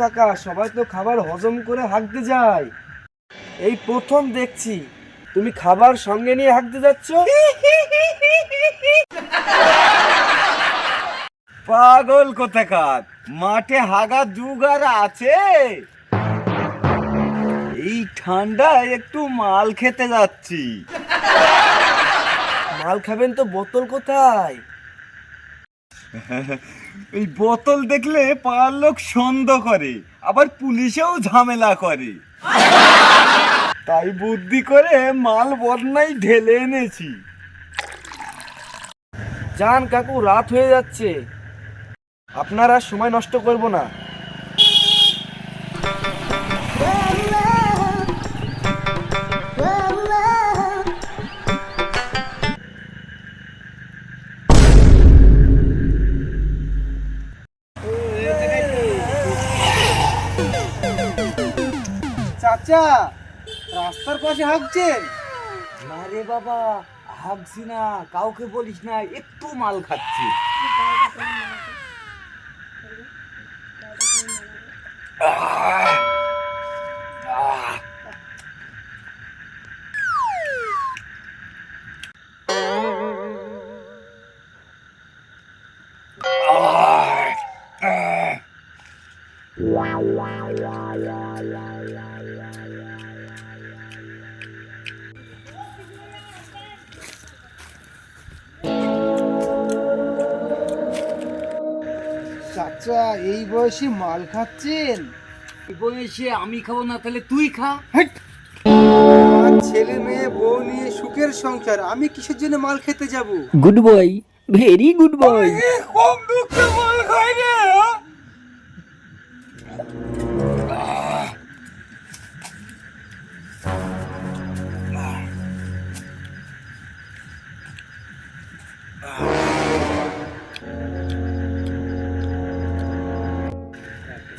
কাকা, সবাই তো খাবার হজম করে হাঁকতে যায়, এই প্রথম দেখছি তুমি খাবার সঙ্গে নিয়ে হাঁকতে যাচ্ছ। পাগল কোথাকার, মাঠে হাগা জুগার আছে। এই ঠান্ডায় একটু মাল খেতে যাচ্ছি। মাল খাবেন তো বোতল কোথায়? এই বোতল দেখলে পাড়ার লোক সন্দেহ করে, আবার পুলিশেও ঝামেলা করে। তাই বুদ্ধি করে মাল বদনাই ঢেলে এনেছি। যান কাকু, রাত হয়ে যাচ্ছে, আপনারা সময় নষ্ট করব না। চাচা, রাস্তার পাশে হাঁকছেন? না রে বাবা, হাগছি না, কাউকে বলিস না, একটু মাল খাচ্ছি। চাচা, এই বয়সে মাল খাচ্ছেন? এই বয়সে আমি খাবো না, তাহলে তুই খা। আমার ছেলে মেয়ে বউ নিয়ে সুখের সংসার, আমি কিসের জন্য মাল খেতে যাব? Good boy, very good boy. কম দুঃখে মাল খাই রে।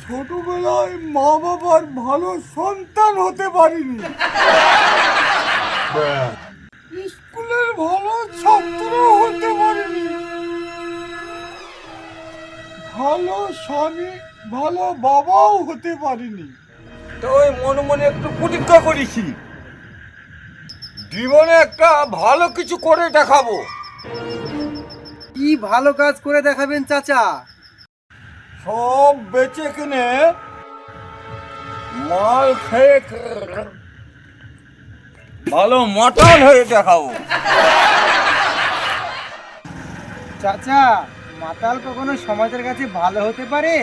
ছোটবেলায় মা বাবার ভালো সন্তান হতে পারিনি, স্কুলের ভালো ছাত্র হতে পারিনি, ভালো স্বামী ভালো বাবাও হতে পারিনি। তো ওই মনে মনে একটু প্রতিজ্ঞা করেছি, জীবনে একটা ভালো কিছু করে দেখাবো। কি ভালো কাজ করে দেখাবেন চাচা? সব বেচে কিনে মাল খেয়ে ভালো মটন হয়ে দেখাবো। চাচা, মাতাল কখনো সমাজের কাছে ভালো হতে পারে?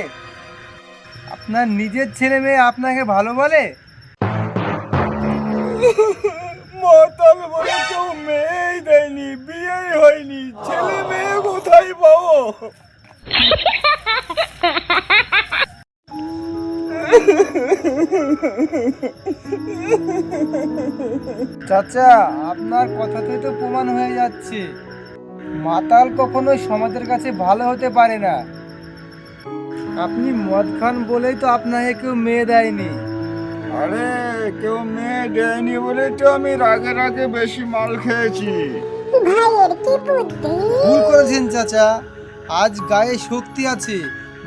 আপনার নিজের ছেলে মেয়ে আপনাকে ভালো বলে? মাতাল বলে কেউ মেয়েই দেয়নি, বিয়েই হয়নি, ছেলে মেয়ে কোথায় পাবো? চাচা, আপনার কথাতেই তো প্রমাণ হয়ে যাচ্ছে মাতাল কখনোই সমাজের কাছে ভালো হতে পারে না। আপনি মদ খান বলেই তো আপনাকে কেউ মেয়ে দেয়নি। আরে কেউ মেয়ে দেয়নি বলে তো আমি রাগে রাগে বেশি মাল খেয়েছি। ভুল করেছেন চাচা, আজ গায়ে শক্তি আছে,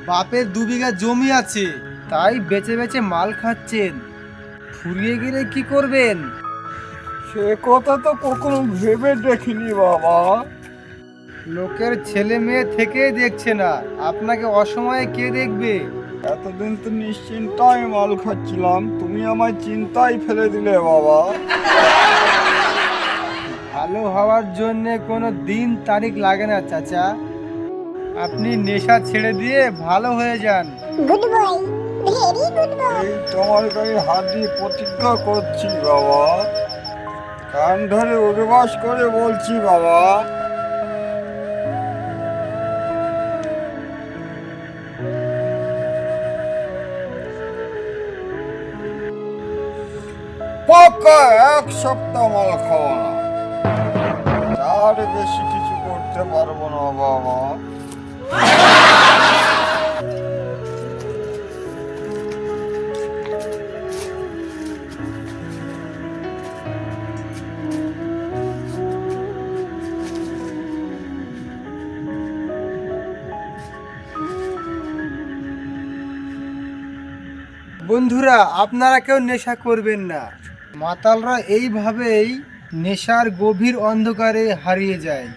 বাপের 2 বিঘা জমি আছে, তাই বেচে বেচে মাল খাচ্ছেন। ফুরিয়ে গেলে কি করবেন? সে কথা তো কখনো ভেবে দেখিনি বাবা। লোকের ছেলে মেয়ে থেকেই দেখছে না, আপনাকে অসময়ে কে দেখবে? এতদিন তো নিশ্চিন্তায় মাল খাচ্ছিলাম, তুমি আমায় চিন্তায় ফেলে দিলে বাবা। ভালো হওয়ার জন্য কোনো দিন তারিখ লাগে না চাচা, আপনি নেশা ছেড়ে দিয়ে ভালো হয়ে যান। গুড বয়, ভেরি গুড বয়। এই তোমার গায়ে হাত দিয়ে প্রতিজ্ঞা করছি বাবা, কান ধরে উদ্বাস করে বলছি বাবা। পাক্কা 1 সপ্তাহ মাল খাওয়া না, তার বেশি কিছু করতে পারবো না বাবা। বন্ধুরা, আপনারা কেউ নেশা করবেন না। মাতালরা এইভাবেই নেশার গভীর অন্ধকারে হারিয়ে যায়।